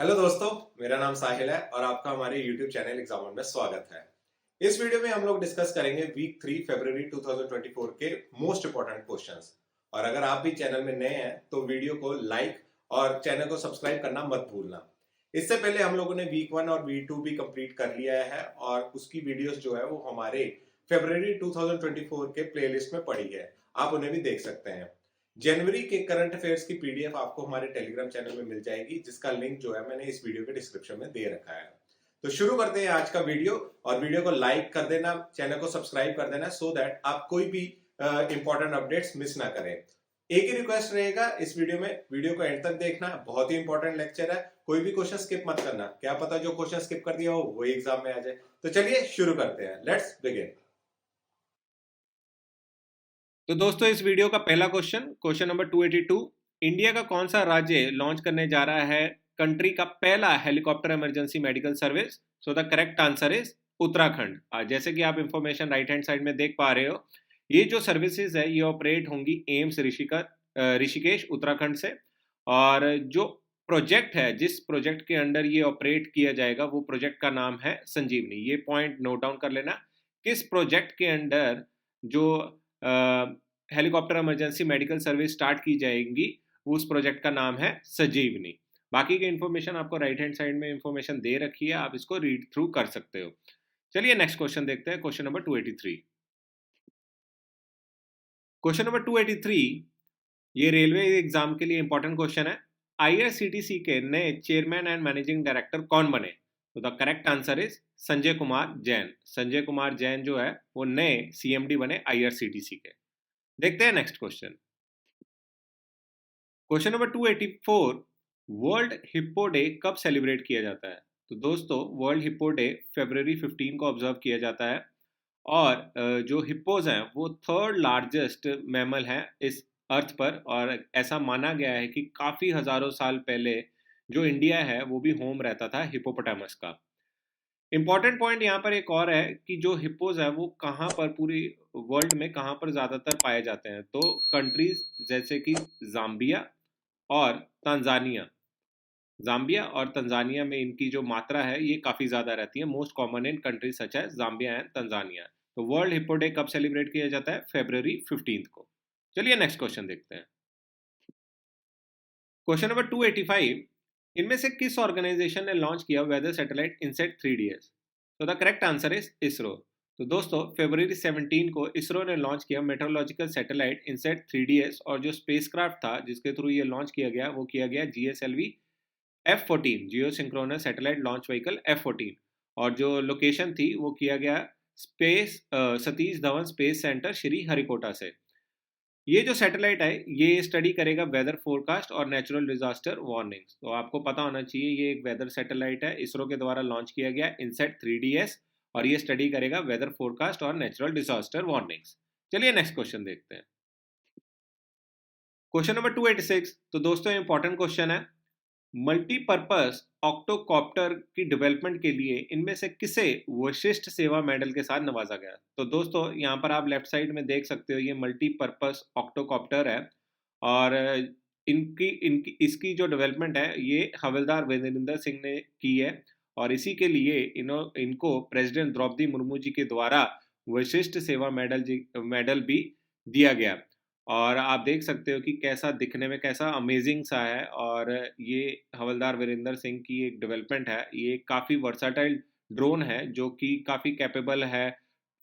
Hello दोस्तों, मेरा नाम साहिल है और आपका हमारे YouTube चैनल एग्जाम में स्वागत है। इस वीडियो में हम लोग डिस्कस करेंगे वीक 3 फरवरी 2024 के मोस्ट इंपॉर्टेंट क्वेश्चंस। और अगर आप भी चैनल में नए हैं तो वीडियो को लाइक और चैनल को सब्सक्राइब करना मत भूलना। इससे पहले हम लोगों ने वीक 1 और वीक 2 भी कंप्लीट कर लिया है और उसकी वीडियोस जो है वो हमारे फरवरी 2024 के प्लेलिस्ट में पड़ी है, आप उन्हें भी देख सकते हैं। जनवरी के करंट अफेयर्स की पीडीएफ आपको हमारे टेलीग्राम चैनल में मिल जाएगी, जिसका लिंक जो है मैंने इस वीडियो के डिस्क्रिप्शन में दे रखा है। तो शुरू करते हैं आज का वीडियो। और वीडियो को लाइक कर देना, चैनल को सब्सक्राइब कर देना सो दैट आप कोई भी इंपॉर्टेंट अपडेट्स मिस ना करें। एक ही रिक्वेस्ट रहेगा इस वीडियो में, वीडियो को एंड तक देखना, बहुत ही इंपॉर्टेंट लेक्चर है। कोई भी क्वेश्चन स्किप मत करना, क्या पता जो क्वेश्चन स्किप कर दिया हो वही एग्जाम में आ जाए। तो चलिए शुरू करते हैं, लेट्स बिगिन। तो दोस्तों इस वीडियो का पहला क्वेश्चन नंबर 282, इंडिया का कौन सा राज्य लॉन्च करने जा रहा है कंट्री का पहला helicopter emergency medical service? So the correct answer is Uttarakhand. जैसे कि आप इंफॉर्मेशन राइट हैंड साइड में देख पा रहे हो, ये जो सर्विसेज है ये ऑपरेट होंगी एम्स ऋषिकेश उत्तराखंड से। और जो प्रोजेक्ट है, जिस प्रोजेक्ट के अंडर ये ऑपरेट किया जाएगा, वो प्रोजेक्ट का नाम है संजीवनी। ये पॉइंट नोट डाउन कर लेना, किस प्रोजेक्ट के अंडर जो helicopter emergency medical service start की जाएंगी, उस प्रोजेक्ट का नाम है संजीवनी। बाकी की इन्फॉर्मेशन आपको राइट हैंड साइड में इन्फॉर्मेशन दे रखी है, आप इसको रीड थ्रू कर सकते हो। चलिए नेक्स्ट क्वेश्चन देखते हैं, क्वेश्चन नंबर 283। क्वेश्चन नंबर 283 ये रेलवे एग्जाम के लिए इंपॉर्टेंट क्वेश्चन है। आईआरसीटीसी के नए चेयरमैन एंड मैनेजिंग डायरेक्टर कौन बने? तो the correct answer is Sanjay Kumar Jain. Sanjay Kumar Jain जो है वो नए सीएमडी बने आईआरसीटीसी के। देखते हैं next question. Question number 284, world hippo day कब सेलिब्रेट किया जाता है? तो दोस्तों वर्ल्ड हिप्पो डे फरवरी 15 को ऑब्जर्व किया जाता है। और जो हिप्पोज हैं वो थर्ड लार्जेस्ट मैमल हैं इस अर्थ पर, और ऐसा माना गया है कि काफ़ी हज़ारों साल पहले जो इंडिया है वो भी होम रहता था हिप्पोपोटामस का। इम्पॉर्टेंट पॉइंट यहाँ पर एक और है कि जो हिप्पोज है वो कहाँ पर पूरी वर्ल्ड में कहाँ पर ज़्यादातर पाए जाते हैं? तो कंट्रीज जैसे कि जाम्बिया और तंजानिया। जाम्बिया और तंजानिया में इनकी जो मात्रा है ये काफ़ी ज़्यादा रहती है, most common in countries such है जाम्बिया एंड तंजानिया। तो वर्ल्ड हिप्पो डे कब सेलिब्रेट किया जाता है? फरवरी 15 को। चलिए नेक्स्ट क्वेश्चन देखते हैं। क्वेश्चन नंबर 285, इनमें से किस ऑर्गेनाइजेशन ने लॉन्च किया वेदर सैटेलाइट इनसेट 3DS? तो the correct answer is ISRO. तो दोस्तों फरवरी 17 को इसरो ने लॉन्च किया मेट्रोलॉजिकल सैटेलाइट इनसेट 3DS, और जो स्पेसक्राफ्ट था जिसके थ्रू ये लॉन्च किया गया वो किया गया GSLV F14, geosynchronous satellite launch vehicle F14। और जो लोकेशन थी वो किया गया Satish Dhawan space centre Sriharikota से। ये जो सैटेलाइट है ये स्टडी करेगा वेदर फोरकास्ट और नेचुरल डिजास्टर वार्निंग्स। तो आपको पता होना चाहिए ये एक वेदर सैटेलाइट है, इसरो के द्वारा लॉन्च किया गया इनसेट 3DS, और ये स्टडी करेगा वेदर फोरकास्ट और नेचुरल डिजास्टर वार्निंग्स। चलिए नेक्स्ट क्वेश्चन देखते हैं। क्वेश्चन नंबर 286, तो दोस्तों इंपॉर्टेंट क्वेश्चन है। मल्टीपर्पज ऑक्टोकॉप्टर की डेवलपमेंट के लिए इनमें से किसे विशिष्ट सेवा मेडल के साथ नवाजा गया? तो दोस्तों यहाँ पर आप लेफ्ट साइड में देख सकते हो ये मल्टीपर्पज ऑक्टोकॉप्टर है, और इनकी इनकी इसकी जो डेवलपमेंट है ये हवलदार वीरेंद्र सिंह ने की है। और इसी के लिए इनको प्रेसिडेंट द्रौपदी मुर्मू जी के द्वारा विशिष्ट सेवा मेडल भी दिया गया। और आप देख सकते हो कि कैसा दिखने में कैसा अमेजिंग सा है। और ये हवलदार वीरेंद्र सिंह की एक डेवलपमेंट है, ये काफ़ी वर्साटाइल ड्रोन है जो कि काफ़ी कैपेबल है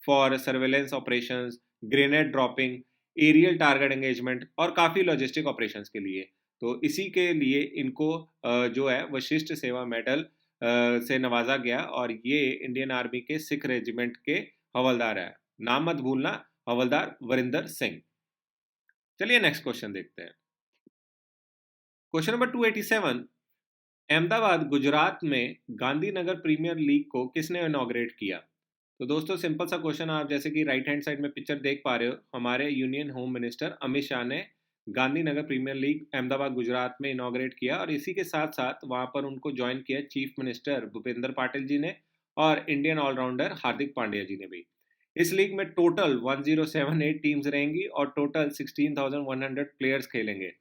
for surveillance operations, grenade dropping, aerial target engagement और काफ़ी लॉजिस्टिक ऑपरेशंस के लिए। तो इसी के लिए इनको जो है विशिष्ट सेवा मेडल से नवाजा गया, और ये इंडियन आर्मी के सिख रेजिमेंट के हवलदार है। नाम मत भूलना, हवलदार वीरेंद्र सिंह। चलिए नेक्स्ट क्वेश्चन देखते हैं। क्वेश्चन नंबर 287, अहमदाबाद गुजरात में गांधीनगर प्रीमियर लीग को किसने इनॉग्रेट किया? तो दोस्तों सिंपल सा क्वेश्चन, आप जैसे कि राइट हैंड साइड में पिक्चर देख पा रहे हो, हमारे union home minister Amit Shah ने गांधीनगर प्रीमियर लीग अहमदाबाद गुजरात में इनॉग्रेट किया, और इसी के साथ साथ वहां पर उनको ज्वाइन किया चीफ मिनिस्टर भूपेंद्र पाटिल जी ने और इंडियन ऑलराउंडर हार्दिक पांड्या जी ने भी। इस लीग में टोटल 1078 टीम्स रहेंगी और टोटल 16,100 प्लेयर्स खेलेंगे।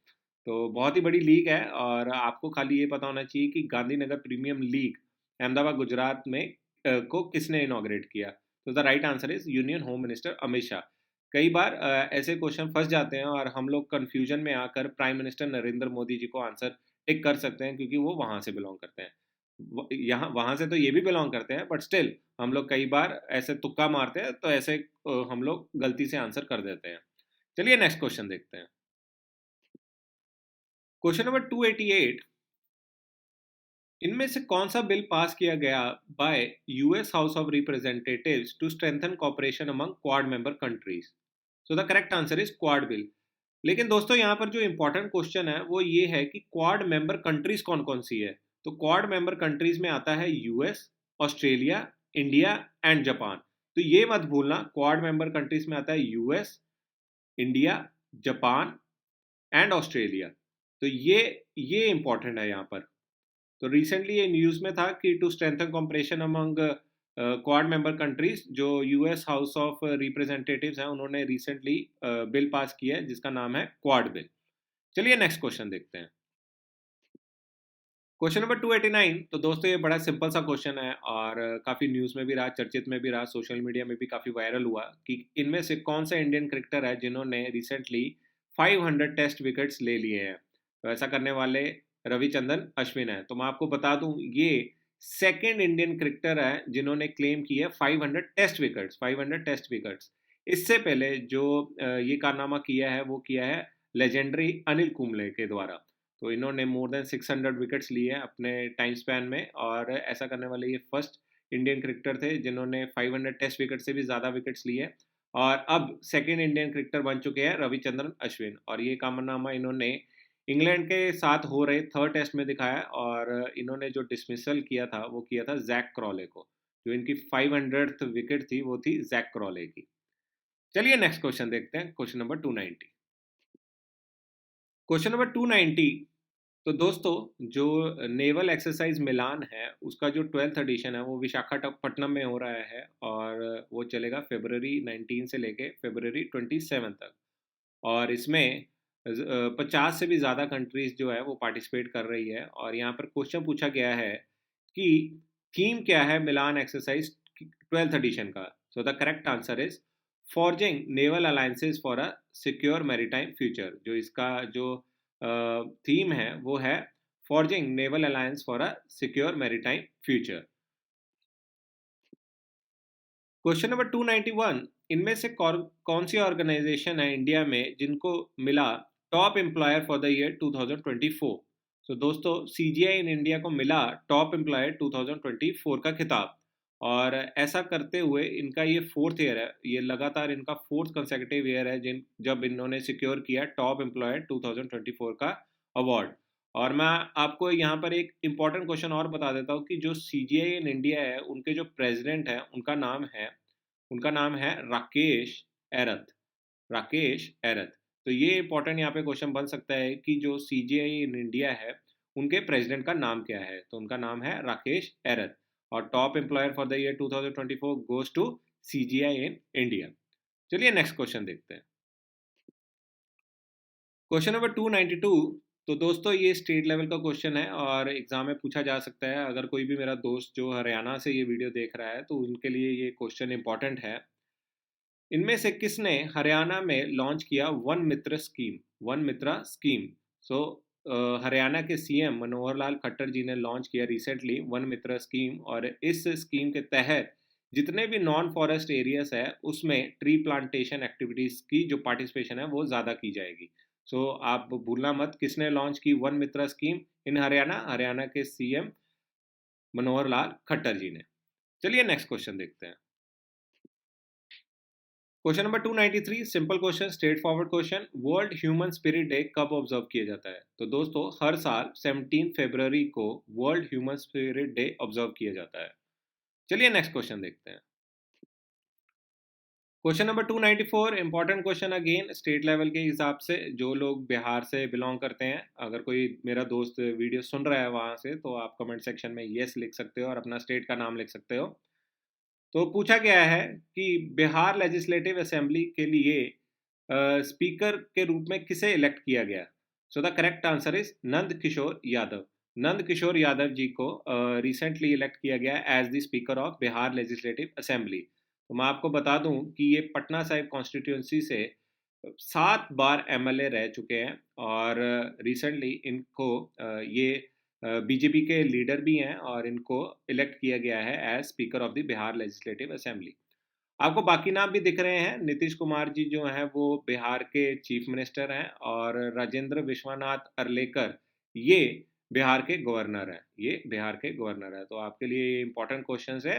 तो बहुत ही बड़ी लीग है और आपको खाली ये पता होना चाहिए कि गांधीनगर प्रीमियम लीग अहमदाबाद गुजरात में को किसने इनॉग्रेट किया। तो the right answer is union home minister Amit Shah. कई बार ऐसे क्वेश्चन फंस जाते हैं और हम लोग कंफ्यूजन में आकर प्राइम मिनिस्टर नरेंद्र मोदी जी को आंसर टिक कर सकते हैं क्योंकि वो वहां से बिलोंग करते हैं। यहाँ वहां से तो ये भी बिलोंग करते हैं बट स्टिल हम लोग कई बार ऐसे तुक्का मारते हैं तो ऐसे हम लोग गलती से आंसर कर देते हैं। चलिए नेक्स्ट क्वेश्चन देखते हैं। क्वेश्चन नंबर 288, इनमें से कौन सा बिल पास किया गया by US House of Representatives to strengthen cooperation among Quad member countries? So the correct answer is Quad bill. लेकिन दोस्तों यहाँ पर जो इंपॉर्टेंट क्वेश्चन है वो ये है कि क्वाड मेंबर कंट्रीज कौन कौन सी है। तो क्वाड मेंबर कंट्रीज में आता है US, Australia, India and Japan. तो ये मत भूलना, क्वाड मेंबर कंट्रीज में आता है US, India, Japan and Australia. तो ये इंपॉर्टेंट है यहाँ पर। तो रिसेंटली ये न्यूज़ में था कि to strengthen cooperation among Quad member countries, जो यूएस हाउस ऑफ रिप्रेजेंटेटिव्स हैं उन्होंने रिसेंटली बिल पास किया है जिसका नाम है क्वाड बिल। चलिए नेक्स्ट क्वेश्चन देखते हैं। क्वेश्चन नंबर 289, तो दोस्तों ये बड़ा सिंपल सा क्वेश्चन है और काफ़ी न्यूज़ में भी रहा, चर्चित में भी रहा, सोशल मीडिया में भी काफ़ी वायरल हुआ कि इनमें से कौन सा इंडियन क्रिकेटर है जिन्होंने रिसेंटली 500 टेस्ट विकेट्स ले लिए हैं। तो ऐसा करने वाले रविचंद्रन अश्विन है। तो मैं आपको बता दूं ये सेकेंड इंडियन क्रिकेटर है जिन्होंने क्लेम की है 500 टेस्ट विकेट्स। इससे पहले जो ये कारनामा किया है वो किया है लेजेंडरी अनिल कुंबले के द्वारा। तो इन्होंने मोर देन 600 विकेट्स लिए हैं अपने टाइम स्पैन में और ऐसा करने वाले ये फर्स्ट इंडियन क्रिकेटर थे जिन्होंने 500 टेस्ट विकेट से भी ज़्यादा विकेट्स लिए। और अब सेकेंड इंडियन क्रिकेटर बन चुके हैं रविचंद्रन अश्विन और ये कारनामा इन्होंने इंग्लैंड के साथ हो रहे थर्ड टेस्ट में दिखाया और इन्होंने जो डिसमिसल किया था वो किया था जैक क्रॉले को। जो इनकी 500th विकेट थी वो थी जैक क्रॉले की। चलिए नेक्स्ट क्वेश्चन देखते हैं, क्वेश्चन नंबर 290। क्वेश्चन नंबर 290, तो दोस्तों जो नेवल एक्सरसाइज मिलान है उसका जो 12th एडिशन है वो विशाखापट्टनम में हो रहा है और वो चलेगा फरवरी 19 से लेके फरवरी 27 तक। और इसमें 50 से भी ज़्यादा कंट्रीज जो है वो पार्टिसिपेट कर रही है और यहाँ पर क्वेश्चन पूछा गया है कि थीम क्या है मिलान एक्सरसाइज 12th एडिशन का। सो the correct answer is forging naval alliances for a secure maritime future. जो इसका जो थीम है वो है forging naval alliance for a secure maritime future. Question number 291, इनमें से कौन सी ऑर्गेनाइजेशन है इंडिया में जिनको मिला top employer for the year 2024? तो दोस्तों सीजीआई इन इंडिया को मिला टॉप एम्प्लॉयर 2024 का खिताब और ऐसा करते हुए इनका ये फोर्थ ईयर है, ये लगातार इनका फोर्थ कंसेक्यूटिव ईयर है जब इन्होंने सिक्योर किया टॉप एम्प्लॉयर 2024 का अवार्ड। और मैं आपको यहाँ पर एक इम्पॉर्टेंट क्वेश्चन और बता देता हूँ कि जो सीजीआई इन इंडिया है उनके जो प्रेसिडेंट है उनका नाम है राकेश एरथ। राकेश एरथ। तो ये इंपॉर्टेंट यहाँ पे क्वेश्चन बन सकता है कि जो सीजीआई इन इंडिया है उनके प्रेसिडेंट का नाम क्या है। तो उनका नाम है राकेश एरथ और top employer for the year 2024 goes to CGI in India. चलिए नेक्स्ट क्वेश्चन देखते हैं। क्वेश्चन नंबर 292, तो दोस्तों ये स्टेट लेवल का क्वेश्चन है और एग्जाम में पूछा जा सकता है। अगर कोई भी मेरा दोस्त जो हरियाणा से ये वीडियो देख रहा है तो उनके लिए ये क्वेश्चन इंपॉर्टेंट है। इनमें से किसने हरियाणा में लॉन्च किया वन मित्रा स्कीम? सो हरियाणा के सीएम मनोहर लाल खट्टर जी ने लॉन्च किया रिसेंटली वन मित्रा स्कीम और इस स्कीम के तहत जितने भी नॉन फॉरेस्ट एरियाज है उसमें ट्री प्लांटेशन एक्टिविटीज़ की जो पार्टिसिपेशन है वो ज़्यादा की जाएगी। सो आप भूलना मत किसने लॉन्च की one Mitra scheme in Haryana के सीएम मनोहर लाल खट्टर जी ने। चलिए नेक्स्ट क्वेश्चन देखते हैं। Question number 293, simple question, straight forward question. World human spirit day कब ऑब्जर्व किया जाता है? तो दोस्तों हर साल 17 फरवरी को world human spirit day observe किया जाता है। चलिए नेक्स्ट क्वेश्चन देखते हैं। Question number 294, important question again state level के हिसाब से। जो लोग बिहार से बिलोंग करते हैं, अगर कोई मेरा दोस्त वीडियो सुन रहा है वहाँ से, तो आप कमेंट सेक्शन में येस लिख सकते हो और अपना स्टेट का नाम लिख सकते हो। तो पूछा गया है कि बिहार लेजिस्लेटिव असेंबली के लिए स्पीकर के रूप में किसे इलेक्ट किया गया? So the correct answer is Nand Kishore Yadav. Nand Kishore Yadav ji को रिसेंटली इलेक्ट किया गया as the speaker of Bihar legislative assembly. तो मैं आपको बता दूं कि ये पटना साहिब कॉन्स्टिट्यूंसी से 7 बार एमएलए रह चुके हैं और रिसेंटली इनको ये बीजेपी के लीडर भी हैं और इनको इलेक्ट किया गया है as speaker of the Bihar legislative assembly. आपको बाकी नाम भी दिख रहे हैं, नीतीश कुमार जी जो हैं वो बिहार के चीफ मिनिस्टर हैं और राजेंद्र विश्वनाथ अर्लेकर ये बिहार के गवर्नर हैं, ये बिहार के गवर्नर हैं। तो आपके लिए ये इंपॉर्टेंट क्वेश्चन है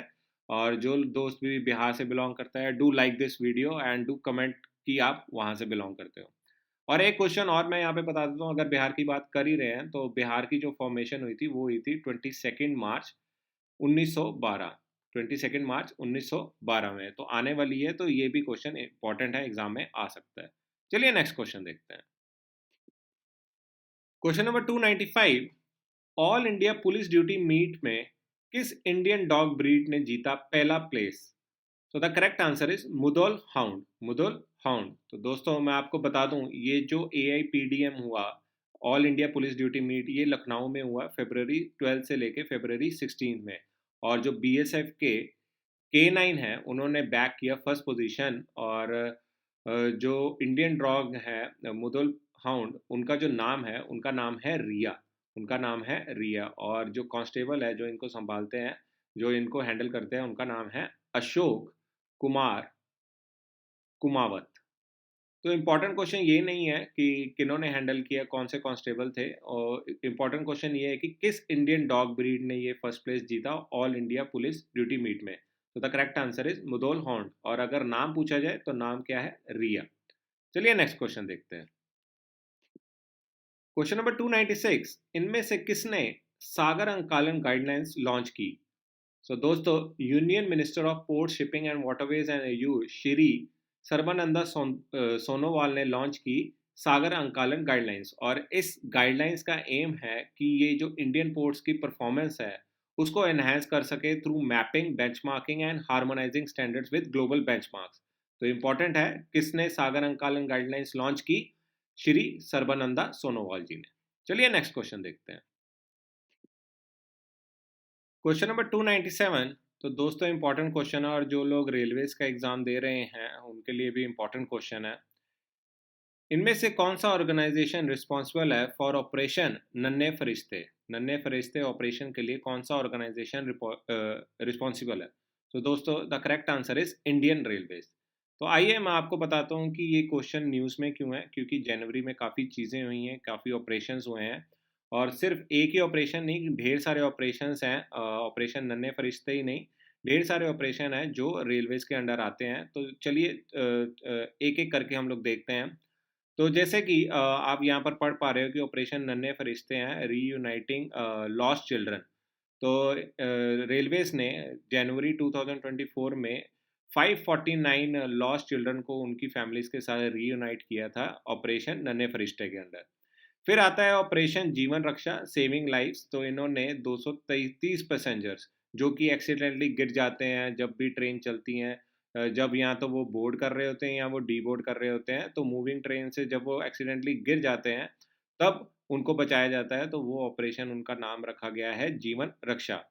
और जो दोस्त भी बिहार से बिलोंग करता है do like this video and do comment कि आप वहाँ से बिलोंग करते हो। और एक क्वेश्चन और मैं यहाँ पे बता देता हूँ, अगर बिहार की बात कर ही रहे हैं तो बिहार की जो फॉर्मेशन हुई थी वो हुई थी 22 मार्च 1912, 22 मार्च 1912 में। तो आने वाली है, तो ये भी क्वेश्चन इंपॉर्टेंट है, एग्जाम में आ सकता है। चलिए नेक्स्ट क्वेश्चन देखते हैं। Question number 295, all India police duty meet में किस इंडियन डॉग ब्रीड ने जीता पहला प्लेस? तो the correct answer is Mudhol hound, Mudhol hound. तो दोस्तों मैं आपको बता दूं, ये जो AIPDM हुआ, all India police duty meet, ये लखनऊ में हुआ फरवरी 12 से लेके फरवरी 16 में। और जो BSF के K9 है उन्होंने बैक किया फर्स्ट पोजीशन। और जो इंडियन डॉग है मुदोल हाउंड, उनका जो नाम है, उनका नाम है रिया, उनका नाम है रिया। और जो कांस्टेबल है जो इनको संभालते हैं, जो इनको हैंडल करते हैं, उनका नाम है अशोक कुमार कुमावत। तो इम्पॉर्टेंट क्वेश्चन ये नहीं है कि किन्होंने हैंडल किया, कौन से कांस्टेबल थे, और इम्पॉर्टेंट क्वेश्चन ये है कि किस इंडियन डॉग ब्रीड ने ये फर्स्ट प्लेस जीता all India police duty meet में। तो the correct answer is Mudhol हॉर्न। और अगर नाम पूछा जाए तो नाम क्या है? रिया। चलिए नेक्स्ट क्वेश्चन देखते हैं। क्वेश्चन नंबर 296, इनमें से किसने सागर अंकालन गाइडलाइंस लॉन्च की? सो दोस्तों, union minister of port shipping and waterways and use Shri Sarbananda Sonowal ने लॉन्च की सागर अंकालन गाइडलाइंस। और इस गाइडलाइंस का एम है कि ये जो इंडियन पोर्ट्स की परफॉर्मेंस है उसको एनहेंस कर सके through mapping, benchmarking and harmonising standards with global benchmarks. तो इंपॉर्टेंट है, किसने सागर अंकालन गाइडलाइंस लॉन्च की? श्री सर्बानंदा सोनोवाल जी ने। चलिए नेक्स्ट क्वेश्चन देखते हैं। क्वेश्चन नंबर 297, तो दोस्तों इंपॉर्टेंट क्वेश्चन है और जो लोग रेलवेज का एग्जाम दे रहे हैं उनके लिए भी इंपॉर्टेंट क्वेश्चन है। इनमें से कौन सा ऑर्गेनाइजेशन रिस्पॉन्सिबल है फॉर ऑपरेशन नन्हे फरिश्ते? नन्हे फरिश्ते ऑपरेशन के लिए कौन सा ऑर्गेनाइजेशन रिस्पॉन्सिबल है? तो दोस्तों the correct answer is Indian railways. तो आइए मैं आपको बताता हूँ कि ये क्वेश्चन न्यूज़ में क्यों है। क्योंकि जनवरी में काफ़ी चीज़ें हुई हैं, काफ़ी ऑपरेशंस हुए हैं, और सिर्फ एक ही ऑपरेशन नहीं, ढेर सारे ऑपरेशंस हैं। ऑपरेशन नन्हे फरिश्ते ही नहीं, ढेर सारे ऑपरेशन हैं जो रेलवेज के अंडर आते हैं। तो चलिए एक एक करके हम लोग देखते हैं। तो जैसे कि आप यहाँ पर पढ़ पा रहे हो कि ऑपरेशन नन्हे फरिश्ते हैं, रीयूनाइटिंग लॉस्ट चिल्ड्रन। तो रेलवेज ने जनवरी 2024 में 549 लॉस्ट चिल्ड्रन को उनकी फैमिलीज के साथ रीयूनाइट किया था ऑपरेशन नन्हे फरिश्ते के अंडर। फिर आता है ऑपरेशन जीवन रक्षा, सेविंग लाइफ्स। तो इन्होंने 233 पैसेंजर्स जो कि एक्सीडेंटली गिर जाते हैं जब भी ट्रेन चलती हैं, जब या तो वो बोर्ड कर रहे होते हैं या वो डी बोर्ड कर रहे होते हैं, तो मूविंग ट्रेन से जब वो एक्सीडेंटली गिर जाते हैं तब उनको बचाया जाता है। तो वो ऑपरेशन, उनका नाम रखा गया है जीवन रक्षा।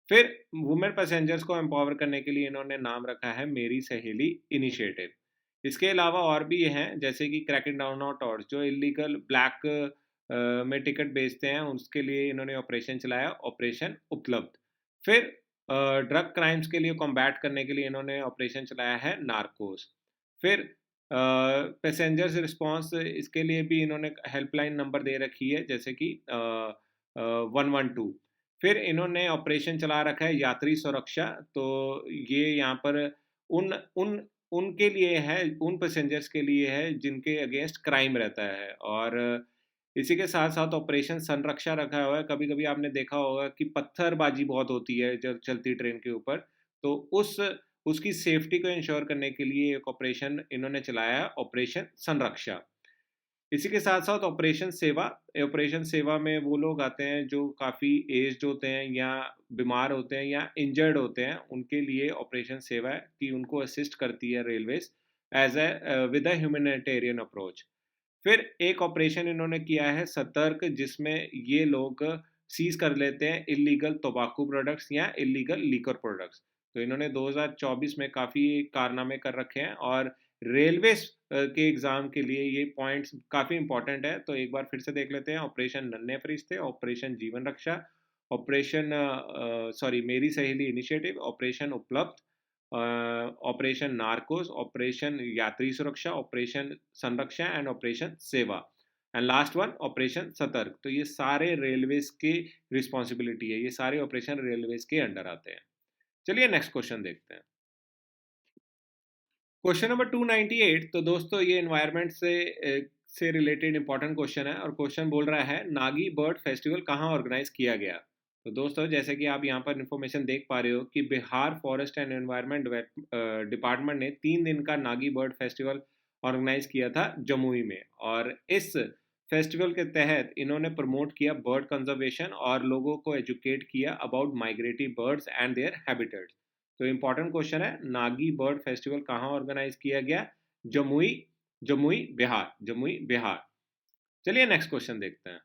फिर वुमेन पैसेंजर्स को एम्पावर करने के लिए इन्होंने नाम रखा है मेरी सहेली इनिशिएटिव। इसके अलावा और भी हैं, जैसे कि क्रैकिंग डाउन ऑन टॉर्च, जो इलीगल ब्लैक में टिकट बेचते हैं, उसके लिए इन्होंने ऑपरेशन चलाया, ऑपरेशन उपलब्ध। फिर ड्रग क्राइम्स के लिए कॉम्बैट करने के लिए इन्होंने ऑपरेशन चलाया है नार्कोस। फिर पैसेंजर्स रिस्पांस, इसके लिए भी इन्होंने हेल्पलाइन नंबर दे रखी है, जैसे कि 112। फिर इन्होंने ऑपरेशन चला रखा है यात्री सुरक्षा। तो ये यहाँ पर उन उन उनके लिए है, उन पैसेंजर्स के लिए है जिनके अगेंस्ट क्राइम रहता है। और इसी के साथ साथ ऑपरेशन संरक्षा रखा हुआ है। कभी कभी आपने देखा होगा कि पत्थरबाजी बहुत होती है जब चलती ट्रेन के ऊपर, तो उसकी सेफ्टी को इंश्योर करने के लिए एक ऑपरेशन इन्होंने चलाया है, ऑपरेशन संरक्षा। इसी के साथ साथ ऑपरेशन सेवा, ऑपरेशन सेवा में वो लोग आते हैं जो काफ़ी एज्ड होते हैं या बीमार होते हैं या इंजर्ड होते हैं, उनके लिए ऑपरेशन सेवा की उनको असिस्ट करती है railways as a with a humanitarian approach. फिर एक ऑपरेशन इन्होंने किया है सतर्क, जिसमें ये लोग सीज कर लेते हैं इलीगल तंबाकू प्रोडक्ट्स या इलीगल लीकर प्रोडक्ट्स। तो इन्होंने 2024 में काफ़ी कारनामे कर रखे हैं, और रेलवेज के एग्ज़ाम के लिए ये पॉइंट्स काफ़ी इंपॉर्टेंट है। तो एक बार फिर से देख लेते हैं। ऑपरेशन नन्हे फरिश्ते, ऑपरेशन जीवन रक्षा, ऑपरेशन मेरी सहेली इनिशिएटिव, ऑपरेशन उपलब्ध, ऑपरेशन नार्कोस, ऑपरेशन यात्री सुरक्षा, ऑपरेशन संरक्षा एंड ऑपरेशन सेवा, एंड लास्ट वन ऑपरेशन सतर्क। तो ये सारे रेलवेज की रिस्पॉन्सिबिलिटी है, ये सारे ऑपरेशन रेलवेज के अंडर आते हैं। चलिए नेक्स्ट क्वेश्चन देखते हैं। Question number 298। तो दोस्तों ये एनवायरनमेंट से रिलेटेड इंपॉर्टेंट क्वेश्चन है, और क्वेश्चन बोल रहा है नागी बर्ड फेस्टिवल कहाँ ऑर्गेनाइज किया गया। तो दोस्तों जैसे कि आप यहाँ पर इन्फॉर्मेशन देख पा रहे हो कि Bihar forest and environment department ने 3 दिन का नागी बर्ड फेस्टिवल ऑर्गेनाइज किया था जमुई में, और इस फेस्टिवल के तहत इन्होंने प्रमोट किया बर्ड कंजर्वेशन और लोगों को एजुकेट किया about migratory birds and there habitats. तो इम्पॉर्टेंट क्वेश्चन है, नागी बर्ड फेस्टिवल कहाँ ऑर्गेनाइज किया गया। जमुई, जमुई बिहार, जमुई बिहार। चलिए नेक्स्ट क्वेश्चन देखते हैं।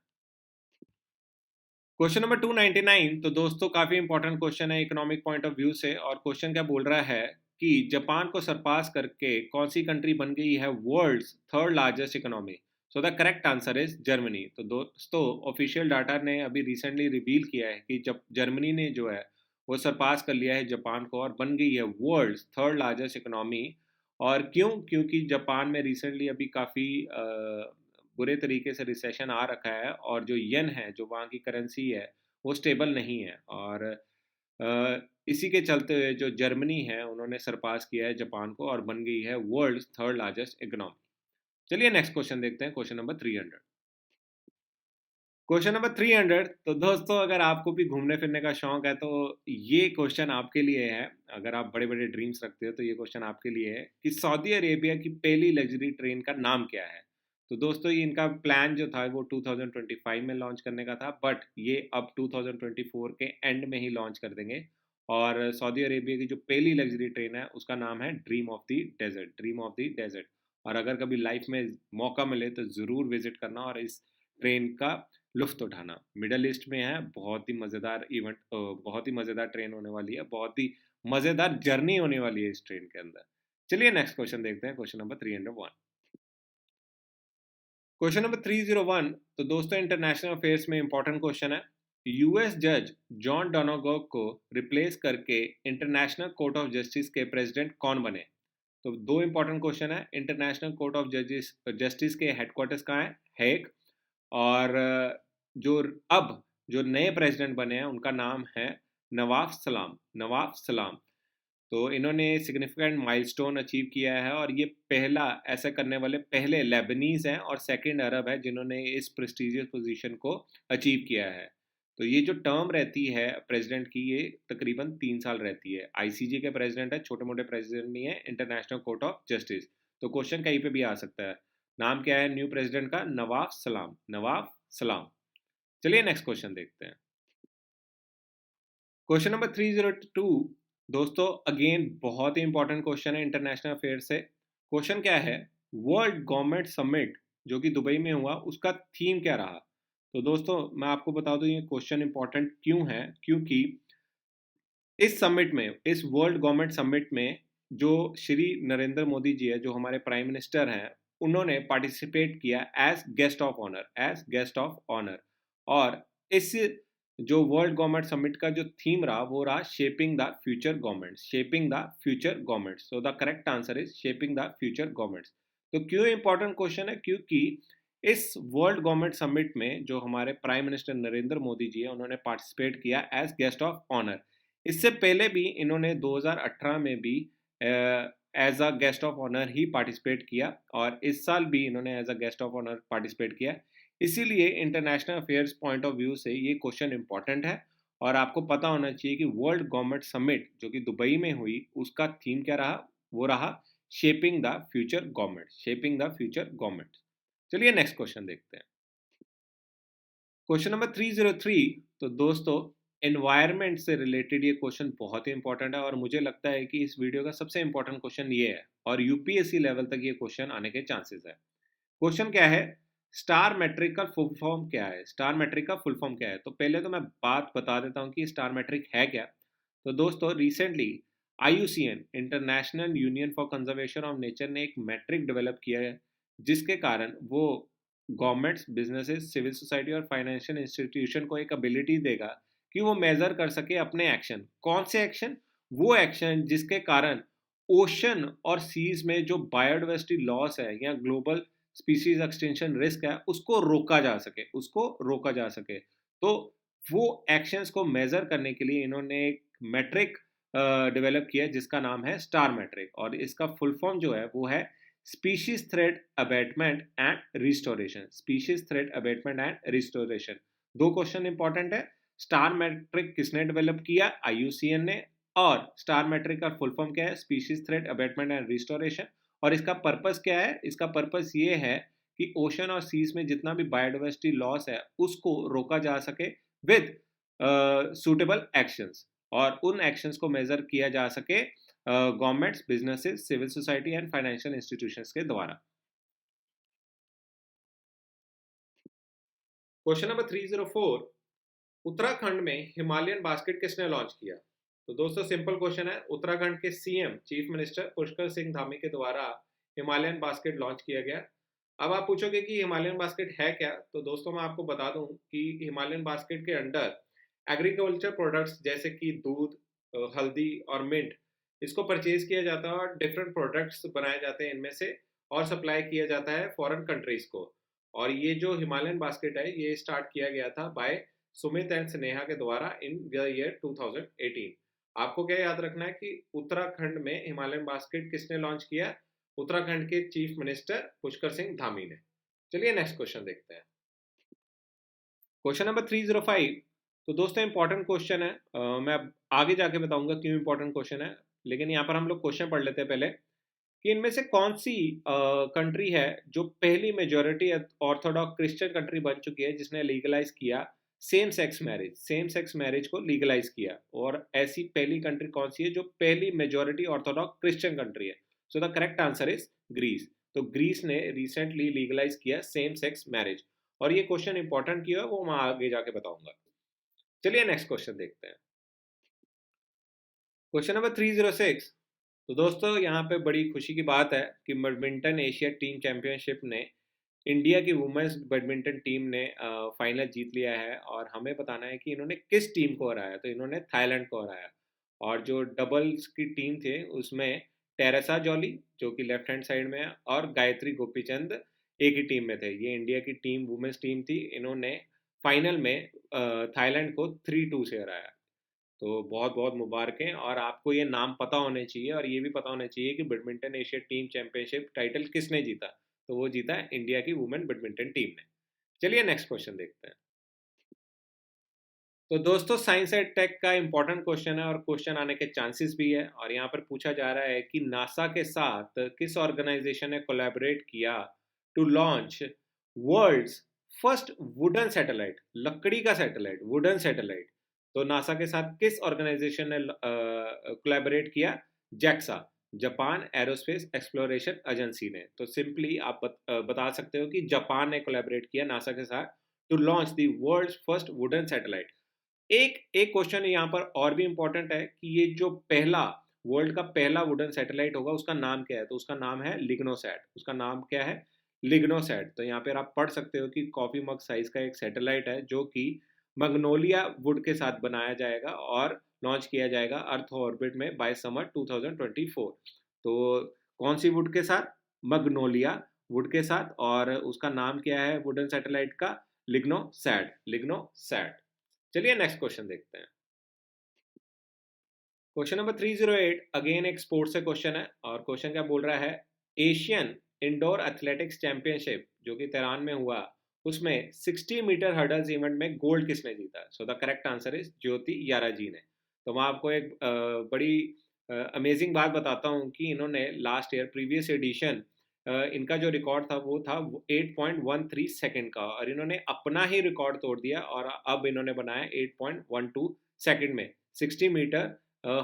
Question number 299। तो दोस्तों काफी इंपॉर्टेंट क्वेश्चन है इकोनॉमिक पॉइंट ऑफ व्यू से, और क्वेश्चन क्या बोल रहा है कि जापान को सरपास करके कौन सी कंट्री बन गई है world's third largest economy. So the correct answer is Germany. तो दोस्तों ऑफिशियल डाटा ने अभी रिसेंटली रिवील किया है कि जब जर्मनी ने जो है वो सरपास कर लिया है जापान को और बन गई है वर्ल्ड्स थर्ड लार्जेस्ट इकोनॉमी। और क्यों? क्योंकि जापान में रिसेंटली अभी काफ़ी बुरे तरीके से रिसेशन आ रखा है, और जो येन है, जो वहाँ की करेंसी है, वो स्टेबल नहीं है, और इसी के चलते हुए जो जर्मनी है उन्होंने सरपास किया है जापान को और बन गई है वर्ल्ड थर्ड लार्जेस्ट इकोनॉमी। चलिए नेक्स्ट क्वेश्चन देखते हैं, क्वेश्चन नंबर 300। Question number 300। तो दोस्तों अगर आपको भी घूमने फिरने का शौक है तो ये क्वेश्चन आपके लिए है। अगर आप बड़े बड़े ड्रीम्स रखते हो तो ये क्वेश्चन आपके लिए है कि सऊदी अरेबिया की पहली लग्जरी ट्रेन का नाम क्या है। तो दोस्तों ये इनका प्लान जो था वो 2025 में लॉन्च करने का था, बट ये अब 2024 के एंड में ही लॉन्च कर देंगे। और सऊदी अरेबिया की जो पहली लग्जरी ट्रेन है उसका नाम है dream of the desert, dream of the desert. और अगर कभी लाइफ में मौका मिले तो ज़रूर विजिट करना और इस ट्रेन का लुफ्त उठाना। मिडल ईस्ट में है, बहुत ही मज़ेदार इवेंट, बहुत ही मज़ेदार ट्रेन होने वाली है, बहुत ही मज़ेदार जर्नी होने वाली है इस ट्रेन के अंदर। चलिए नेक्स्ट क्वेश्चन देखते हैं, क्वेश्चन नंबर 301। Question number 301। तो दोस्तों इंटरनेशनल अफेयर्स में इंपॉर्टेंट क्वेश्चन है, यूएस जज जॉन डोनागोग को रिप्लेस करके इंटरनेशनल कोर्ट ऑफ जस्टिस के प्रेसिडेंट कौन बने। तो दो इंपॉर्टेंट क्वेश्चन है। इंटरनेशनल कोर्ट ऑफ जस्टिस के हेडक्वार्टर्स कहाँ है? हेग। और जो अब जो नए प्रेसिडेंट बने हैं उनका नाम है नवाफ सलाम, नवाफ सलाम। तो इन्होंने सिग्निफिकेंट माइलस्टोन अचीव किया है, और ये पहला ऐसा करने वाले पहले लेबनीज हैं और सेकंड अरब है जिन्होंने इस प्रेस्टिजियस पोजीशन को अचीव किया है। तो ये जो टर्म रहती है प्रेसिडेंट की, ये तकरीबन 3 साल रहती है। आईसीजे के प्रेसिडेंट है, छोटे मोटे प्रेसिडेंट नहीं है, इंटरनेशनल कोर्ट ऑफ जस्टिस। तो क्वेश्चन कहीं पे भी आ सकता है। नाम क्या है न्यू प्रेसिडेंट का? नवाफ सलाम, नवाफ सलाम। चलिए नेक्स्ट क्वेश्चन देखते हैं, क्वेश्चन नंबर 302। दोस्तों अगेन बहुत ही इंपॉर्टेंट क्वेश्चन है इंटरनेशनल अफेयर से। क्वेश्चन क्या है, वर्ल्ड गवर्नमेंट समिट जो कि दुबई में हुआ उसका थीम क्या रहा। तो दोस्तों मैं आपको बता दूं ये क्वेश्चन इंपॉर्टेंट क्यों है, क्योंकि इस समिट में, इस वर्ल्ड गवर्नमेंट समिट में जो श्री नरेंद्र मोदी जी है, जो हमारे प्राइम मिनिस्टर हैं, उन्होंने पार्टिसिपेट किया as guest of honour, as guest of honour. और इस जो वर्ल्ड गवर्नमेंट समिट का जो थीम रहा वो रहा shaping the future governments, shaping the future governments. So the correct answer is shaping the future governments. तो क्यों इंपॉर्टेंट क्वेश्चन है? क्योंकि इस वर्ल्ड गवर्नमेंट समिट में जो हमारे प्राइम मिनिस्टर नरेंद्र मोदी जी है उन्होंने पार्टिसिपेट किया एज गेस्ट ऑफ ऑनर। इससे पहले भी इन्होंने 2018 में भी as a guest of honour ही पार्टिसिपेट किया, और इस साल भी इन्होंने as a guest of honour participate किया। इसीलिए international affairs point of view से ये क्वेश्चन इंपॉर्टेंट है, और आपको पता होना चाहिए कि वर्ल्ड गवर्नमेंट समिट जो कि दुबई में हुई उसका थीम क्या रहा? वो रहा shaping the future government, shaping the future government. चलिए नेक्स्ट क्वेश्चन देखते हैं, क्वेश्चन नंबर 303। तो दोस्तों एनवायरनमेंट से रिलेटेड ये क्वेश्चन बहुत ही इंपॉर्टेंट है, और मुझे लगता है कि इस वीडियो का सबसे इंपॉर्टेंट क्वेश्चन ये है, और यूपीएससी लेवल तक ये क्वेश्चन आने के चांसेस है। क्वेश्चन क्या है, स्टार मैट्रिक का फुल फॉर्म क्या है? स्टार मैट्रिक का फुल फॉर्म क्या है? तो पहले तो मैं बात बता देता हूँ कि स्टार मैट्रिक है क्या। तो दोस्तों recently IUCN international union for conservation of nature ने एक मैट्रिक डेवलप किया है, जिसके कारण वो गवर्नमेंट्स, बिजनेसेस, सिविल सोसाइटी और फाइनेंशियल इंस्टीट्यूशन को एक एबिलिटी देगा कि वो मेजर कर सके अपने एक्शन। कौन से एक्शन? वो एक्शन जिसके कारण ओशन और सीज में जो बायोडाइवर्सिटी लॉस है या ग्लोबल स्पीशीज एक्सटेंशन रिस्क है उसको रोका जा सके। तो वो एक्शंस को मेजर करने के लिए इन्होंने एक मैट्रिक डेवलप किया जिसका नाम है स्टार मैट्रिक, और इसका फुल फॉर्म जो है वो है species threat abatement and restoration. Species threat abatement and restoration. दो क्वेश्चन इंपॉर्टेंट है, स्टार मैट्रिक किसने डेवलप किया? IUCN ने। और स्टार मैट्रिक का फुल फॉर्म क्या है? Species threat abatement and restoration. और इसका पर्पस क्या है? इसका पर्पस ये है कि ओशन और सीज में जितना भी बायोडाइवर्सिटी लॉस है उसको रोका जा सके विद सुटेबल एक्शंस, और उन एक्शंस को मेजर किया जा सके governments, businesses, civil society and financial institutions के द्वारा। क्वेश्चन नंबर 304, उत्तराखंड में हिमालयन बास्केट किसने लॉन्च किया? तो दोस्तों सिंपल क्वेश्चन है, उत्तराखंड के CM chief minister Pushkar Singh Dhami के द्वारा हिमालयन बास्केट लॉन्च किया गया। अब आप पूछोगे कि हिमालयन बास्केट है क्या, तो दोस्तों मैं आपको बता दूं कि हिमालयन बास्केट के अंडर एग्रीकल्चर प्रोडक्ट्स जैसे कि दूध, हल्दी और मिंट, इसको परचेज किया जाता है और डिफरेंट प्रोडक्ट्स बनाए जाते हैं इनमें से, और सप्लाई किया जाता है फॉरेन कंट्रीज को। और ये जो हिमालयन बास्केट है ये स्टार्ट किया गया था बाय सुमित एंड स्नेहा के द्वारा इन द ईयर 2018। आपको क्या याद रखना है कि उत्तराखंड में हिमालयन बास्केट किसने लॉन्च किया? उत्तराखंड के चीफ मिनिस्टर पुष्कर सिंह धामी ने। चलिए नेक्स्ट क्वेश्चन देखते हैं। Question number 305। तो दोस्तों इंपॉर्टेंट क्वेश्चन है, मैं आगे जाके बताऊंगा क्यों इंपॉर्टेंट क्वेश्चन है, लेकिन यहाँ पर हम लोग क्वेश्चन पढ़ लेते हैं पहले कि इनमें से कौन सी कंट्री है जो पहली मेजोरिटी ऑर्थोडॉक्स क्रिश्चियन कंट्री बन चुकी है जिसने लीगलाइज किया सेम सेक्स मैरिज को लीगलाइज किया। और ऐसी पहली कंट्री कौन सी है जो पहली मेजोरिटी ऑर्थोडॉक्स क्रिश्चियन कंट्री है? So the correct answer is Greece. तो ग्रीस ने रिसेंटली लीगलाइज किया सेम सेक्स मैरिज, और ये क्वेश्चन इंपॉर्टेंट क्यों है वो मैं आगे जाके बताऊंगा। चलिए नेक्स्ट क्वेश्चन देखते हैं। Question number 306। तो दोस्तों यहाँ पे बड़ी खुशी की बात है कि बैडमिंटन एशिया टीम चैंपियनशिप ने इंडिया की वुमेन्स बैडमिंटन टीम ने फाइनल जीत लिया है, और हमें बताना है कि इन्होंने किस टीम को हराया। तो इन्होंने थाईलैंड को हराया, और जो डबल्स की टीम थे उसमें टेरेसा जॉली जो कि लेफ्ट हैंड साइड में है, और गायत्री गोपीचंद एक ही टीम में थे। ये इंडिया की टीम, वुमेन्स टीम थी। इन्होंने फाइनल में थाईलैंड को 3-2 से हराया। तो बहुत बहुत मुबारकें, और आपको ये नाम पता होने चाहिए और ये भी पता होना चाहिए कि badminton Asia team championship title किसने जीता। तो वो जीता है इंडिया की वुमेन बैडमिंटन टीम ने। चलिए नेक्स्ट क्वेश्चन देखते हैं। तो दोस्तों साइंस एंड टेक का इंपॉर्टेंट क्वेश्चन है और क्वेश्चन आने के चांसेस भी है, और यहाँ पर पूछा जा रहा है कि नासा के साथ किस ऑर्गेनाइजेशन ने कोलैबोरेट किया to launch world's first wooden satellite, लकड़ी का सैटेलाइट, वुडन सैटेलाइट। तो नासा के साथ किस ऑर्गेनाइजेशन ने कोलैबोरेट किया? JAXA, Japan Aerospace Exploration Agency ने। तो सिंपली आप बता सकते हो कि जापान ने कोलैबोरेट किया नासा के साथ to launch the world's first wooden satellite. एक एक क्वेश्चन यहाँ पर और भी इंपॉर्टेंट है कि ये जो पहला वर्ल्ड का पहला वुडन सैटेलाइट होगा उसका नाम क्या है? तो उसका नाम है लिग्नोसैट। उसका नाम क्या है? लिग्नोसैट। तो यहाँ पर आप पढ़ सकते हो कि कॉफी मग साइज का एक सैटेलाइट है जो कि मैग्नोलिया वुड के साथ बनाया जाएगा और लॉन्च किया जाएगा अर्थ ऑर्बिट में बाय समर 2024। तो कौन सी वुड के साथ? मैग्नोलिया वुड के साथ, और उसका नाम क्या है वुडन सैटेलाइट का? Lignosat, Lignosat. चलिए नेक्स्ट क्वेश्चन देखते हैं। क्वेश्चन नंबर 308 अगेन एक स्पोर्ट्स से क्वेश्चन है, और क्वेश्चन क्या बोल रहा है? एशियन इंडोर एथलेटिक्स चैंपियनशिप जो कि तेहरान में हुआ, उसमें 60 मीटर हर्डल्स इवेंट में गोल्ड किसने जीता? So the correct answer is Jyothi Yarraji ने। तो मैं आपको एक बड़ी अमेजिंग बात बताता हूँ कि इन्होंने लास्ट ईयर प्रीवियस एडिशन इनका जो रिकॉर्ड था वो था 8.13 सेकंड का, और इन्होंने अपना ही रिकॉर्ड तोड़ दिया और अब इन्होंने बनाया 8.12 सेकंड में 60 मीटर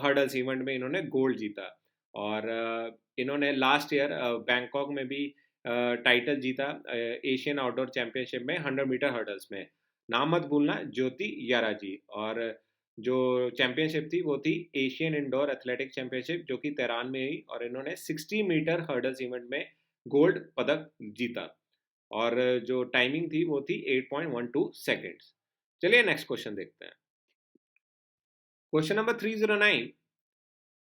हर्डल्स इवेंट में इन्होंने गोल्ड जीता। और इन्होंने लास्ट ईयर बैंकॉक में भी टाइटल जीता एशियन आउटडोर चैंपियनशिप में 100 मीटर हर्डल्स में। नाम मत भूलना, ज्योति याराजी। और जो चैंपियनशिप थी वो थी एशियन इंडोर एथलेटिक चैंपियनशिप, जो कि तेहरान में हुई, और इन्होंने 60 मीटर हर्डल्स इवेंट में गोल्ड पदक जीता। और जो टाइमिंग थी वो थी 8.12 सेकेंड्स। चलिए नेक्स्ट क्वेश्चन देखते हैं। Question number 309,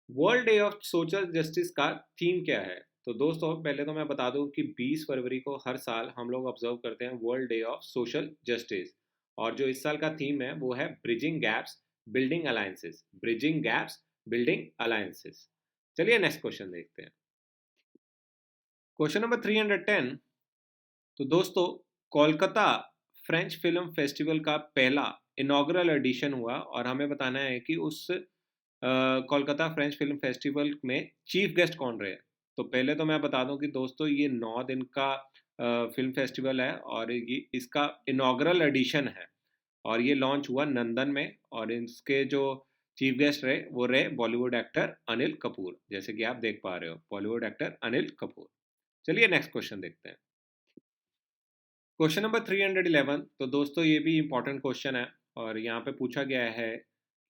world day of social justice का थीम क्या है? तो दोस्तों पहले तो मैं बता दूं कि 20 फरवरी को हर साल हम लोग ऑब्जर्व करते हैं world day of social justice. और जो इस साल का थीम है वो है bridging gaps building alliances. Bridging gaps building alliances. चलिए नेक्स्ट क्वेश्चन देखते हैं। क्वेश्चन नंबर 310, तो दोस्तों कोलकाता फ्रेंच फिल्म फेस्टिवल का पहला इनॉग्रल एडिशन हुआ, और हमें बताना है कि उस कोलकाता फ्रेंच फिल्म फेस्टिवल में चीफ गेस्ट कौन रहे। तो पहले तो मैं बता दूं कि दोस्तों ये 9 दिन का फिल्म फेस्टिवल है, और ये इसका इनॉग्रल एडिशन है, और ये लॉन्च हुआ लंदन में। और इसके जो चीफ गेस्ट रहे वो रहे बॉलीवुड एक्टर अनिल कपूर, जैसे कि आप देख पा रहे हो, बॉलीवुड एक्टर अनिल कपूर। चलिए नेक्स्ट क्वेश्चन देखते हैं। क्वेश्चन नंबर 311, तो दोस्तों ये भी इम्पोर्टेंट क्वेश्चन है, और यहाँ पे पूछा गया है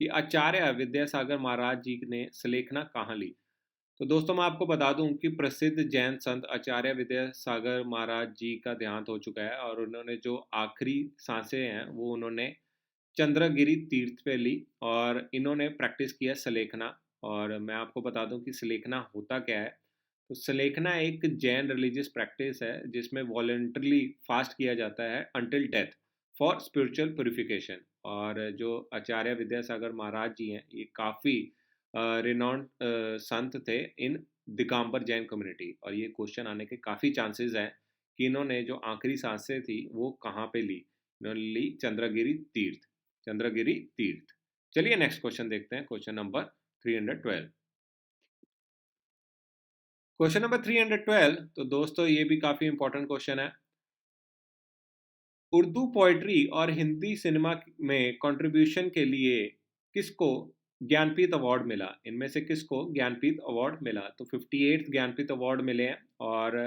कि आचार्य विद्यासागर महाराज जी ने सलेखना कहाँ ली। तो दोस्तों मैं आपको बता दूं कि प्रसिद्ध जैन संत आचार्य विद्यासागर महाराज जी का देहांत हो चुका है, और उन्होंने जो आखिरी सांसें हैं वो उन्होंने चंद्रगिरी तीर्थ पे ली, और इन्होंने प्रैक्टिस किया सलेखना। और मैं आपको बता दूं कि सलेखना होता क्या है। तो सलेखना एक जैन रिलीजियस प्रैक्टिस है जिसमें वॉलेंटरली फास्ट किया जाता है until death for spiritual purification. और जो आचार्य विद्यासागर महाराज जी हैं ये काफ़ी रिनॉन्ड संत थे इन दिगंबर जैन कम्युनिटी, और ये क्वेश्चन आने के काफ़ी चांसेस हैं कि इन्होंने जो आखिरी सांसें थी वो कहाँ पे ली। इन्होंने ली चंद्रगिरी तीर्थ, चंद्रगिरी तीर्थ। चलिए नेक्स्ट क्वेश्चन देखते हैं, क्वेश्चन नंबर 312। क्वेश्चन नंबर 312, तो दोस्तों ये भी काफ़ी इंपॉर्टेंट क्वेश्चन है। उर्दू पोइट्री और हिंदी सिनेमा में कंट्रीब्यूशन के लिए किसको ज्ञानपीठ अवार्ड मिला? इनमें से किसको ज्ञानपीठ अवार्ड मिला? तो 58th ज्ञानपीठ अवार्ड मिले हैं। और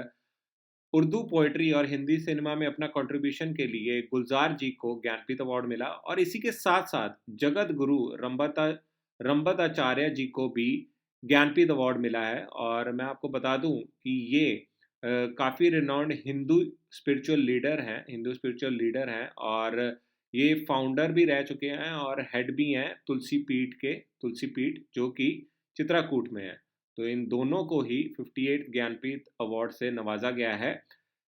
उर्दू पोइट्री और हिंदी सिनेमा में अपना कंट्रीब्यूशन के लिए गुलजार जी को ज्ञानपीठ अवार्ड मिला, और इसी के साथ साथ जगत गुरु रंबताचार्य जी को भी ज्ञानपीठ अवार्ड मिला है। और मैं आपको बता दूं कि ये काफ़ी रिनाउंड हिंदू स्पिरिचुअल लीडर हैं, और ये फाउंडर भी रह चुके हैं और हेड भी हैं तुलसी पीठ जो कि चित्राकूट में है। तो इन दोनों को ही 58 ज्ञानपीठ अवार्ड से नवाजा गया है।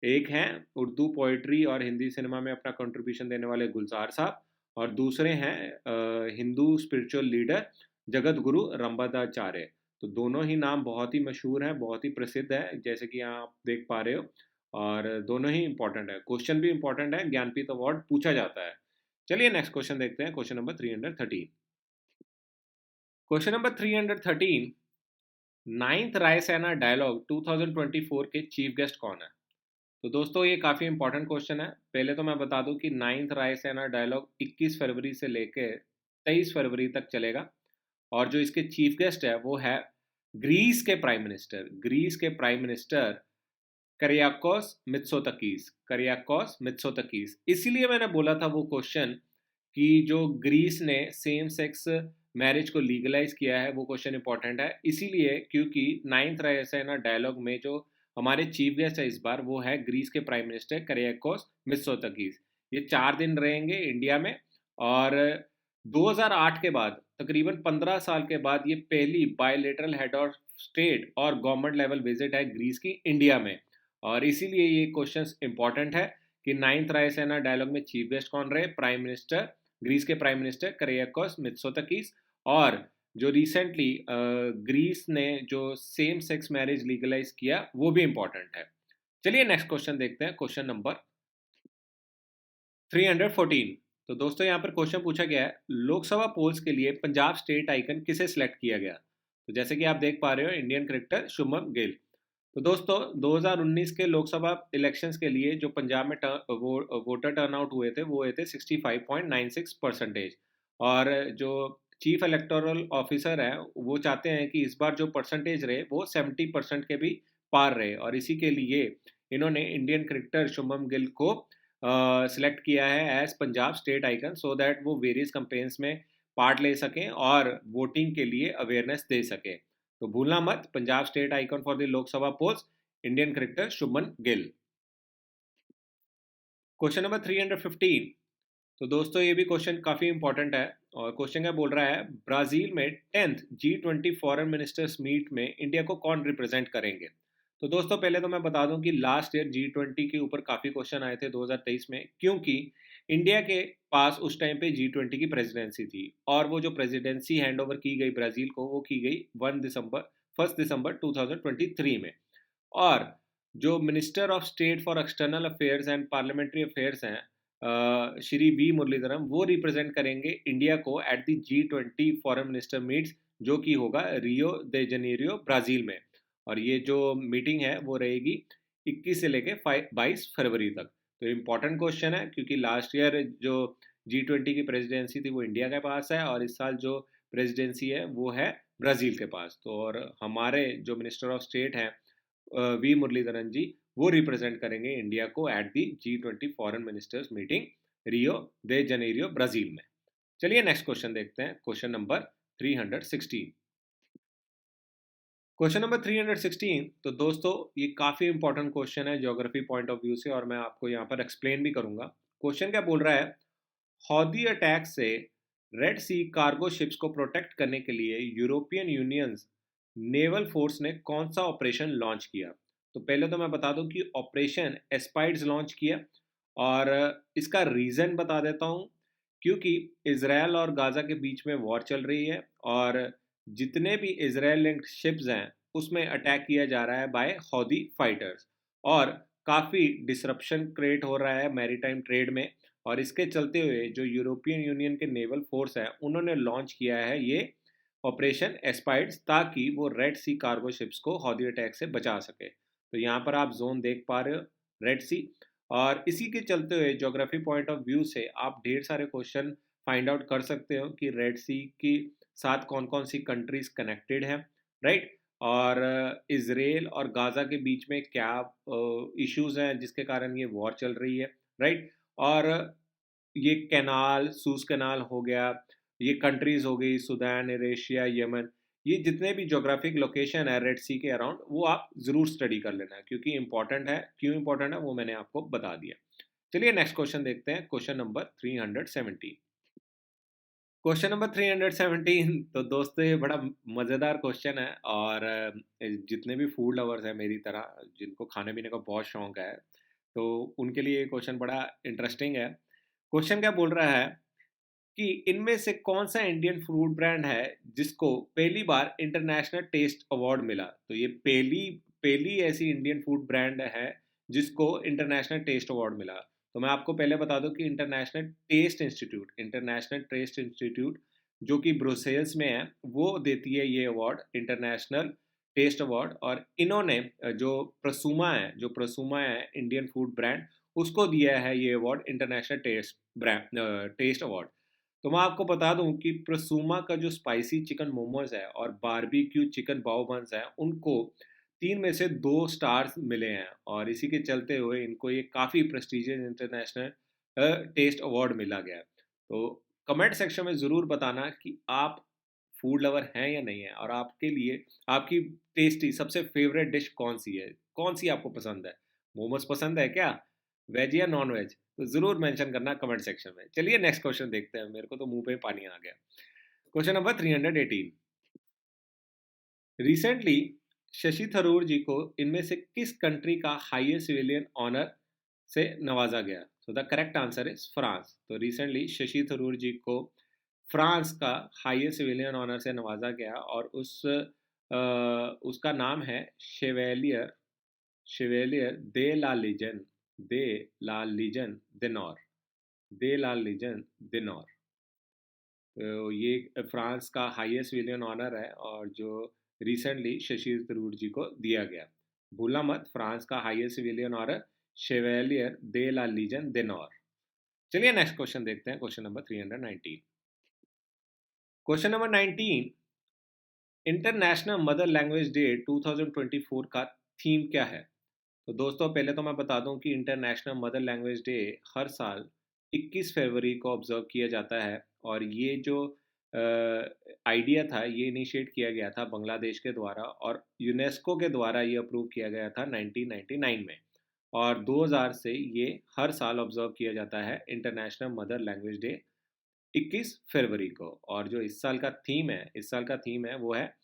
एक हैं उर्दू पोइट्री और हिंदी सिनेमा में अपना कंट्रीब्यूशन देने वाले गुलजार साहब, और दूसरे हैं हिंदू स्पिरिचुअल लीडर जगत गुरु रंबदाचार्य। तो दोनों ही नाम बहुत ही मशहूर हैं, बहुत ही प्रसिद्ध है, जैसे कि आप देख पा रहे हो, और दोनों ही इंपॉर्टेंट है। क्वेश्चन भी इंपॉर्टेंट है, ज्ञानपीठ अवार्ड पूछा जाता है। चलिए नेक्स्ट क्वेश्चन देखते हैं, question number 313। Question number 313, ninth Raisina dialogue 2024 के चीफ गेस्ट कौन है? तो दोस्तों ये काफ़ी इंपॉर्टेंट क्वेश्चन है। पहले तो मैं बता दूं कि नाइन्थ रायसेना डायलॉग 21 फरवरी से लेकर 23 फरवरी तक चलेगा, और जो इसके चीफ गेस्ट है वो है ग्रीस के प्राइम मिनिस्टर करियाकोस मित्सोतकीस। इसीलिए मैंने बोला था वो क्वेश्चन कि जो ग्रीस ने सेम सेक्स मैरिज को लीगलाइज किया है वो क्वेश्चन इंपॉर्टेंट है, इसीलिए क्योंकि नाइन्थ रायसेना डायलॉग में जो हमारे चीफ गेस्ट है इस बार वो है ग्रीस के प्राइम मिनिस्टर करियाकोस मित्सोतकीस। ये 4 दिन रहेंगे इंडिया में, और 2008 के बाद तकरीबन 15 साल के बाद ये पहली बायलेटरल हेड ऑफ स्टेट और गवर्नमेंट लेवल विजिट है ग्रीस की इंडिया में। और इसीलिए ये क्वेश्चन इंपॉर्टेंट है कि नाइन्थ रायसेना डायलॉग में चीफ गेस्ट कौन रहे, ग्रीस के प्राइम मिनिस्टर करियाकोस मित्सोतकीस। और जो रिसेंटली ग्रीस ने जो सेम सेक्स मैरिज लीगलाइज किया वो भी इंपॉर्टेंट है। चलिए नेक्स्ट क्वेश्चन देखते हैं, क्वेश्चन नंबर 314। तो दोस्तों यहाँ पर क्वेश्चन पूछा गया है, लोकसभा पोल्स के लिए पंजाब स्टेट आइकन किसे सिलेक्ट किया गया? तो जैसे कि आप देख पा रहे हो इंडियन क्रिकेटर शुभमन गिल। तो दोस्तों 2019 के लोकसभा इलेक्शंस के लिए जो पंजाब में वोटर टर्नआउट हुए थे वो हुए थे 65.96%। और जो चीफ इलेक्टोरल ऑफिसर है वो चाहते हैं कि इस बार जो परसेंटेज रहे वो 70% के भी पार रहे, और इसी के लिए इन्होंने इंडियन क्रिकेटर शुभम गिल को सिलेक्ट किया है as Punjab state icon, so that वो वेरियस कैंपेन्स में पार्ट ले सकें और वोटिंग के लिए अवेयरनेस दे सकें। तो भूलना मत, Punjab state icon for the Lok Sabha post Indian cricketer Shubman Gill. Question number 315। तो दोस्तों ये भी क्वेश्चन काफ़ी इंपॉर्टेंट है, और क्वेश्चन क्या बोल रहा है, ब्राज़ील में 10th G20 foreign ministers meet में इंडिया को कौन रिप्रेजेंट करेंगे। तो दोस्तों पहले तो मैं बता दूं कि लास्ट ईयर G20 के ऊपर काफ़ी क्वेश्चन आए थे 2023 में, क्योंकि इंडिया के पास उस टाइम पे G20 की प्रेसिडेंसी थी, और वो जो प्रेसिडेंसी हैंड ओवर की गई ब्राज़ील को, वो की गई 1 दिसंबर 2023 में। और जो minister of state for external affairs and parliamentary affairs हैं श्री वी मुरलीधरन, वो रिप्रेजेंट करेंगे इंडिया को at the G20 foreign minister meets, जो कि होगा रियो दे जनेरियो ब्राज़ील में। और ये जो मीटिंग है वो रहेगी 21 से लेके 22 फरवरी तक। तो इम्पॉर्टेंट क्वेश्चन है, क्योंकि लास्ट ईयर जो G20 की प्रेसिडेंसी थी वो इंडिया के पास है, और इस साल जो प्रेसिडेंसी है वो है ब्राज़ील के पास। तो और हमारे जो मिनिस्टर ऑफ स्टेट हैं वी मुरलीधरन जी, वो रिप्रेजेंट करेंगे इंडिया को at the G20 foreign ministers meeting Rio de Janeiro Brazil में। चलिए नेक्स्ट क्वेश्चन देखते हैं, क्वेश्चन नंबर 316। Question number 316। तो दोस्तों ये काफ़ी इंपॉर्टेंट क्वेश्चन है ज्योग्राफी पॉइंट ऑफ व्यू से, और मैं आपको यहाँ पर एक्सप्लेन भी करूंगा। क्वेश्चन क्या बोल रहा है, हौदी अटैक से रेड सी कार्गो शिप्स को प्रोटेक्ट करने के लिए यूरोपियन यूनियन नेवल फोर्स ने कौन सा ऑपरेशन लॉन्च किया। तो पहले तो मैं बता दूं कि ऑपरेशन एस्पाइड्स लॉन्च किया, और इसका रीज़न बता देता हूं, क्योंकि इसराइल और गाज़ा के बीच में वॉर चल रही है, और जितने भी इसराइल लिंक्ड शिप्स हैं उसमें अटैक किया जा रहा है बाय हौदी फाइटर्स, और काफ़ी डिसरप्शन क्रिएट हो रहा है मैरीटाइम ट्रेड में। और इसके चलते हुए जो यूरोपियन यूनियन के नेवल फोर्स है उन्होंने लॉन्च किया है ये ऑपरेशन एस्पाइड्स, ताकि वो रेड सी कार्गो शिप्स को हौदी अटैक से बचा सके। तो यहाँ पर आप जोन देख पा रहे हो, रेड सी। और इसी के चलते हुए ज्योग्राफी पॉइंट ऑफ व्यू से आप ढेर सारे क्वेश्चन फाइंड आउट कर सकते हो कि रेड सी के साथ कौन कौन सी कंट्रीज कनेक्टेड है, राइट। और इसराइल और गाज़ा के बीच में क्या इश्यूज हैं जिसके कारण ये वॉर चल रही है, राइट। और ये कैनाल, सूज कैनाल हो गया, ये कंट्रीज हो गई सूडान, एरेशिया, यमन, ये जितने भी ज्योग्राफिक लोकेशन है रेड सी के अराउंड, वो आप ज़रूर स्टडी कर लेना, क्योंकि इंपॉर्टेंट है। क्यों इंपॉर्टेंट है वो मैंने आपको बता दिया। चलिए नेक्स्ट क्वेश्चन देखते हैं, क्वेश्चन नंबर 317। Question number 317। तो दोस्तों ये बड़ा मज़ेदार क्वेश्चन है, और जितने भी फूड लवर्स हैं मेरी तरह, जिनको खाने पीने का बहुत शौक है, तो उनके लिए ये क्वेश्चन बड़ा इंटरेस्टिंग है। क्वेश्चन क्या बोल रहा है कि इनमें से कौन सा इंडियन फूड ब्रांड है जिसको पहली बार इंटरनेशनल टेस्ट अवार्ड मिला। तो ये पहली पहली ऐसी इंडियन फूड ब्रांड है जिसको इंटरनेशनल टेस्ट अवार्ड मिला। तो मैं आपको पहले बता दूं कि इंटरनेशनल टेस्ट इंस्टीट्यूट जो कि ब्रुसेल्स में है, वो देती है ये अवार्ड, इंटरनेशनल टेस्ट अवार्ड। और इन्होंने जो प्रसूमा है इंडियन फूड ब्रांड, उसको दिया है ये अवार्ड, इंटरनेशनल टेस्ट अवार्ड। तो मैं आपको बता दूं कि प्रसूमा का जो स्पाइसी चिकन मोमोज है और बारबेक्यू चिकन बाओ बन्स है, उनको 3 में से 2 स्टार्स मिले हैं, और इसी के चलते हुए इनको ये काफ़ी प्रेस्टिजियस इंटरनेशनल टेस्ट अवार्ड मिला गया है। तो कमेंट सेक्शन में ज़रूर बताना कि आप फूड लवर हैं या नहीं है, और आपके लिए आपकी टेस्टी सबसे फेवरेट डिश कौन सी है, कौन सी आपको पसंद है। मोमोज पसंद है क्या, वेज या नॉन वेज, तो ज़रूर मेंशन करना कमेंट सेक्शन में। चलिए नेक्स्ट क्वेश्चन देखते हैं, मेरे को तो मुंह पे पानी आ गया। Question number 318। Recently Shashi Tharoor ji को इनमें से किस कंट्री का हाईएस्ट सिविलियन ऑनर से नवाजा गया। तो the correct answer is France. तो रिसेंटली शशि थरूर जी को फ्रांस का हाईएस्ट सिविलियन ऑनर से नवाजा गया, और उसका नाम है शेवेलियर शेवेलियर दे ला लीजन दे ला लीजन दिनौर दे ला लीजन दिनौर। तो ये फ्रांस का हाईएस्ट सिविलियन ऑनर है, और जो रिसेंटली शशि थरूर जी को दिया गया। भूलना मत, फ्रांस का हाईएस्ट सिविलियन ऑनर शेवेलियर दे ला लीजन दिनौर। चलिए नेक्स्ट क्वेश्चन देखते हैं, question number 319। Question number 19। International mother language day 2024 का थीम क्या है। तो दोस्तों पहले तो मैं बता दूं कि इंटरनेशनल मदर लैंग्वेज डे हर साल 21 फरवरी को ऑब्जर्व किया जाता है। और ये जो आइडिया था ये इनिशिएट किया गया था बांग्लादेश के द्वारा, और यूनेस्को के द्वारा ये अप्रूव किया गया था 1999 में। और 2000 से ये हर साल ऑब्जर्व किया जाता है इंटरनेशनल मदर लैंग्वेज डे 21 फरवरी को। और जो इस साल का थीम है वो है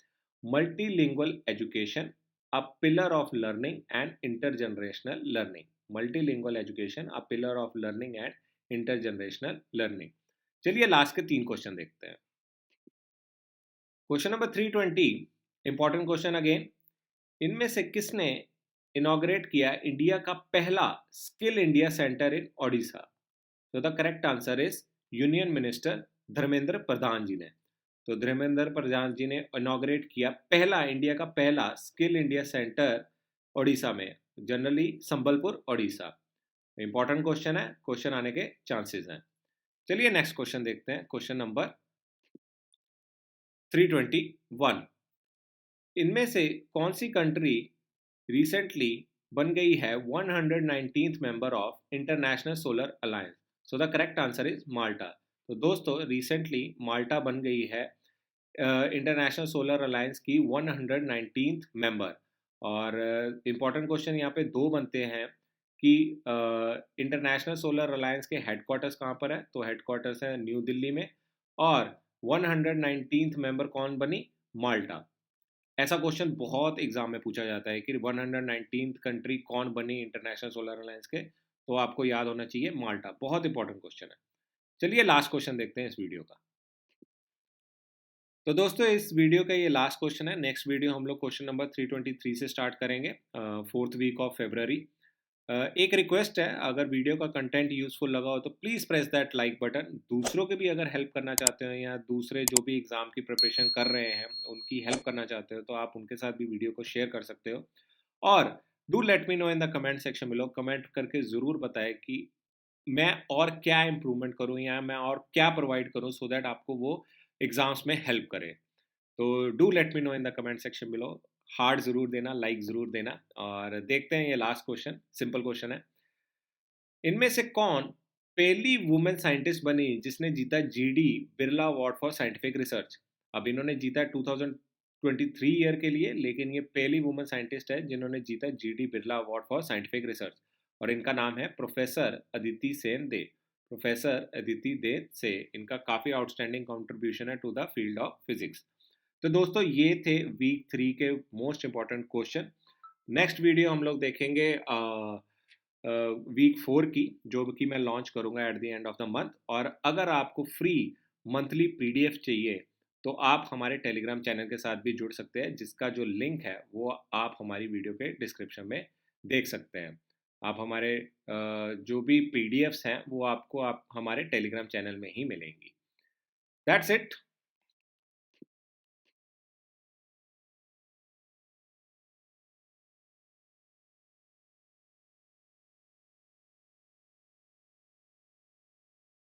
multilingual education, a pillar of learning and intergenerational learning. Multilingual education, a pillar of learning and intergenerational learning. चलिए लास्ट के 3 क्वेश्चन देखते हैं। Question number 320, important question again. इनमें से किसने इनॉग्रेट किया इंडिया का पहला skill India centre in Odisha? तो the correct answer is union minister Dharmendra Pradhan ji ने। तो धर्मेंद्र प्रधान जी ने इनॉग्रेट किया इंडिया का पहला स्किल इंडिया सेंटर ओडिशा में, generally Sambalpur Odisha. Important question है, क्वेश्चन आने के चांसेस हैं। चलिए नेक्स्ट क्वेश्चन देखते हैं, क्वेश्चन नंबर 321। इनमें से कौन सी कंट्री रिसेंटली बन गई है 119th member of International Solar Alliance? So the correct answer is Malta. तो दोस्तों रिसेंटली माल्टा बन गई है इंटरनेशनल सोलर अलायंस की 119th मेंबर। और इम्पॉर्टेंट क्वेश्चन यहाँ पे दो बनते हैं कि इंटरनेशनल सोलर अलायंस के हेडक्वार्टर्स कहाँ पर है? तो हेडक्वार्टर्स है न्यू दिल्ली में। और 119th मेंबर कौन बनी? माल्टा। ऐसा क्वेश्चन बहुत एग्जाम में पूछा जाता है कि 119th कंट्री कौन बनी इंटरनेशनल सोलर अलायंस के, तो आपको याद होना चाहिए माल्टा। बहुत इंपॉर्टेंट क्वेश्चन है। चलिए लास्ट क्वेश्चन देखते हैं इस वीडियो का। तो दोस्तों इस वीडियो का ये लास्ट क्वेश्चन है। नेक्स्ट वीडियो हम लोग क्वेश्चन नंबर 323 से स्टार्ट करेंगे, 4th वीक ऑफ फरवरी। एक रिक्वेस्ट है, अगर वीडियो का कंटेंट यूजफुल लगा हो तो please press that like button. दूसरों के भी अगर हेल्प करना चाहते हो या दूसरे जो भी एग्ज़ाम की प्रिपरेशन कर रहे हैं उनकी हेल्प करना चाहते हो तो आप उनके साथ भी वीडियो को शेयर कर सकते हो। और do let me know in the comment section में, लोग कमेंट करके ज़रूर बताएं कि मैं और क्या इम्प्रूवमेंट करूँ या मैं और क्या प्रोवाइड करूँ सो दैट आपको वो एग्ज़ाम्स में हेल्प करे। तो do let me know in the comment section below. Heart ज़रूर देना, लाइक ज़रूर देना। और देखते हैं ये लास्ट क्वेश्चन, सिंपल क्वेश्चन है। इनमें से कौन पहली वुमेन साइंटिस्ट बनी जिसने जीता GD Birla award for scientific research? अब इन्होंने जीता 2023 ईयर के लिए, लेकिन ये पहली वुमेन साइंटिस्ट है जिन्होंने जीता GD Birla award for scientific research. और इनका नाम है प्रोफेसर अदिति सेन दे। प्रोफेसर अदिति दे से इनका काफ़ी आउटस्टैंडिंग कॉन्ट्रीब्यूशन है to the field of physics. तो दोस्तों ये थे वीक 3 के most important question. Next video हम लोग देखेंगे वीक 4 की, जो कि मैं लॉन्च करूंगा at the end of the month. और अगर आपको फ्री मंथली पीडीएफ चाहिए तो आप हमारे टेलीग्राम चैनल के साथ भी जुड़ सकते हैं, जिसका जो लिंक है वो आप हमारी वीडियो के डिस्क्रिप्शन में देख सकते हैं। आप हमारे जो भी पीडीएफ्स हैं वो आपको आप हमारे टेलीग्राम चैनल में ही मिलेंगी। That's it.